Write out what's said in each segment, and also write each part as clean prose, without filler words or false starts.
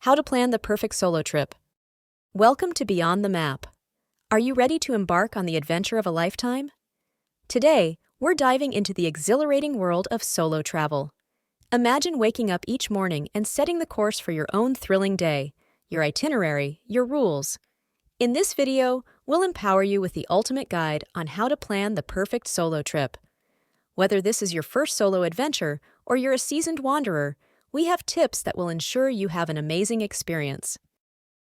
How to plan the perfect solo trip. Welcome to Beyond the Map. Are you ready to embark on the adventure of a lifetime? Today, we're diving into the exhilarating world of solo travel. Imagine waking up each morning and setting the course for your own thrilling day, your itinerary, your rules. In this video, we'll empower you with the ultimate guide on how to plan the perfect solo trip. Whether this is your first solo adventure or you're a seasoned wanderer, we have tips that will ensure you have an amazing experience.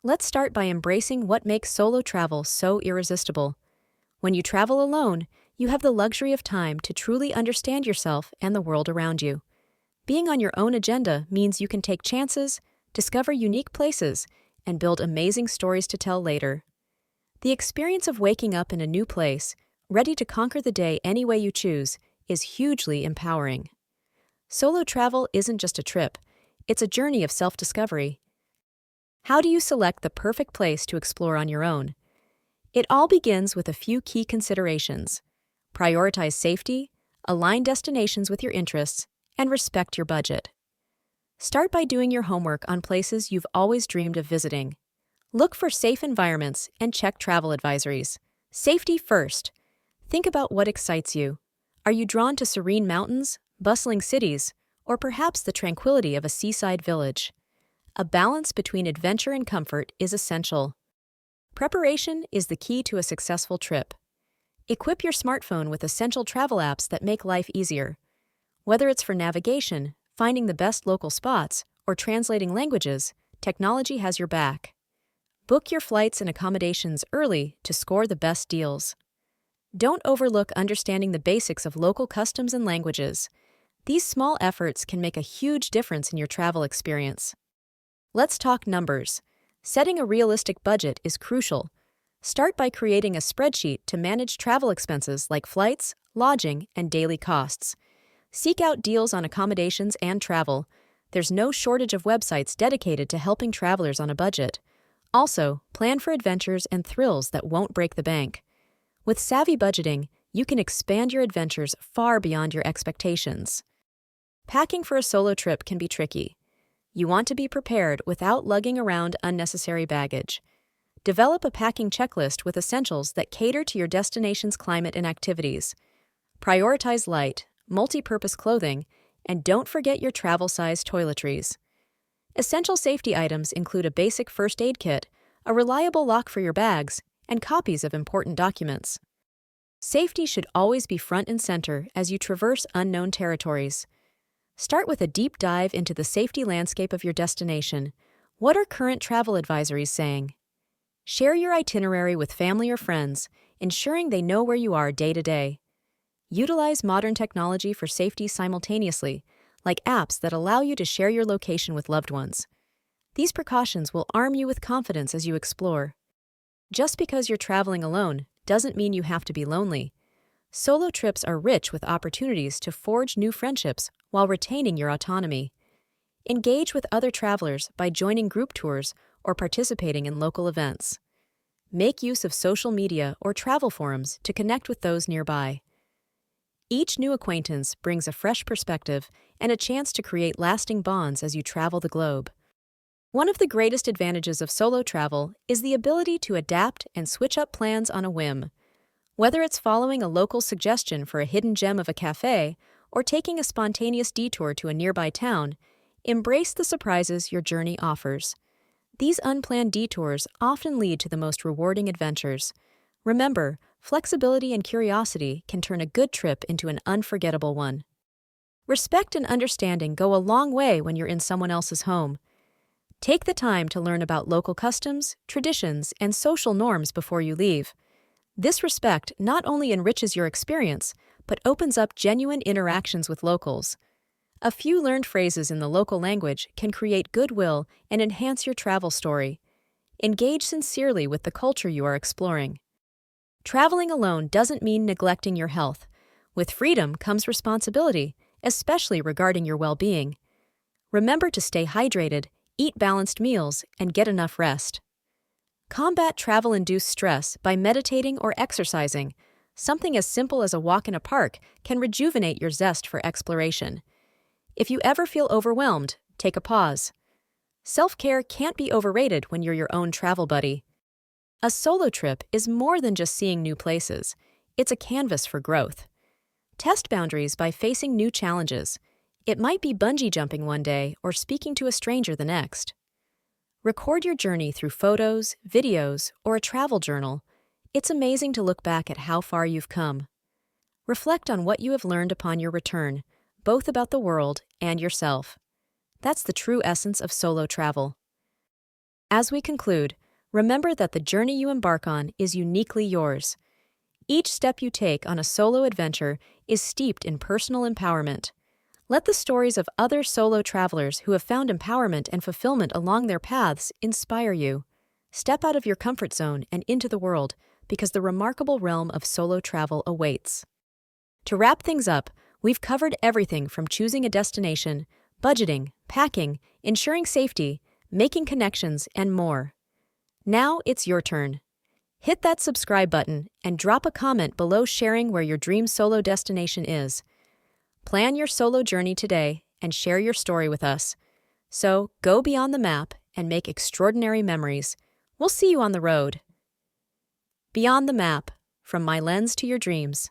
Let's start by embracing what makes solo travel so irresistible. When you travel alone, you have the luxury of time to truly understand yourself and the world around you. Being on your own agenda means you can take chances, discover unique places, and build amazing stories to tell later. The experience of waking up in a new place, ready to conquer the day any way you choose, is hugely empowering. Solo travel isn't just a trip, it's a journey of self-discovery. How do you select the perfect place to explore on your own? It all begins with a few key considerations. Prioritize safety, align destinations with your interests, and respect your budget. Start by doing your homework on places you've always dreamed of visiting. Look for safe environments and check travel advisories. Safety first. Think about what excites you. Are you drawn to serene mountains, bustling cities, or perhaps the tranquility of a seaside village? A balance between adventure and comfort is essential. Preparation is the key to a successful trip. Equip your smartphone with essential travel apps that make life easier. Whether it's for navigation, finding the best local spots, or translating languages, technology has your back. Book your flights and accommodations early to score the best deals. Don't overlook understanding the basics of local customs and languages. These small efforts can make a huge difference in your travel experience. Let's talk numbers. Setting a realistic budget is crucial. Start by creating a spreadsheet to manage travel expenses like flights, lodging, and daily costs. Seek out deals on accommodations and travel. There's no shortage of websites dedicated to helping travelers on a budget. Also, plan for adventures and thrills that won't break the bank. With savvy budgeting, you can expand your adventures far beyond your expectations. Packing for a solo trip can be tricky. You want to be prepared without lugging around unnecessary baggage. Develop a packing checklist with essentials that cater to your destination's climate and activities. Prioritize light, multi-purpose clothing, and don't forget your travel-size toiletries. Essential safety items include a basic first aid kit, a reliable lock for your bags, and copies of important documents. Safety should always be front and center as you traverse unknown territories. Start with a deep dive into the safety landscape of your destination. What are current travel advisories saying? Share your itinerary with family or friends, ensuring they know where you are day to day. Utilize modern technology for safety simultaneously, like apps that allow you to share your location with loved ones. These precautions will arm you with confidence as you explore. Just because you're traveling alone doesn't mean you have to be lonely. Solo trips are rich with opportunities to forge new friendships while retaining your autonomy. Engage with other travelers by joining group tours or participating in local events. Make use of social media or travel forums to connect with those nearby. Each new acquaintance brings a fresh perspective and a chance to create lasting bonds as you travel the globe. One of the greatest advantages of solo travel is the ability to adapt and switch up plans on a whim. Whether it's following a local suggestion for a hidden gem of a cafe or taking a spontaneous detour to a nearby town, embrace the surprises your journey offers. These unplanned detours often lead to the most rewarding adventures. Remember, flexibility and curiosity can turn a good trip into an unforgettable one. Respect and understanding go a long way when you're in someone else's home. Take the time to learn about local customs, traditions, and social norms before you leave. This respect not only enriches your experience, but opens up genuine interactions with locals. A few learned phrases in the local language can create goodwill and enhance your travel story. Engage sincerely with the culture you are exploring. Traveling alone doesn't mean neglecting your health. With freedom comes responsibility, especially regarding your well-being. Remember to stay hydrated, eat balanced meals, and get enough rest. Combat travel-induced stress by meditating or exercising. Something as simple as a walk in a park can rejuvenate your zest for exploration. If you ever feel overwhelmed, take a pause. Self-care can't be overrated when you're your own travel buddy. A solo trip is more than just seeing new places. It's a canvas for growth. Test boundaries by facing new challenges. It might be bungee jumping one day or speaking to a stranger the next. Record your journey through photos, videos, or a travel journal. It's amazing to look back at how far you've come. Reflect on what you have learned upon your return, both about the world and yourself. That's the true essence of solo travel. As we conclude, remember that the journey you embark on is uniquely yours. Each step you take on a solo adventure is steeped in personal empowerment. Let the stories of other solo travelers who have found empowerment and fulfillment along their paths inspire you. Step out of your comfort zone and into the world, because the remarkable realm of solo travel awaits. To wrap things up, we've covered everything from choosing a destination, budgeting, packing, ensuring safety, making connections, and more. Now it's your turn. Hit that subscribe button and drop a comment below sharing where your dream solo destination is. Plan your solo journey today and share your story with us. So go beyond the map and make extraordinary memories. We'll see you on the road. Beyond the map, from my lens to your dreams.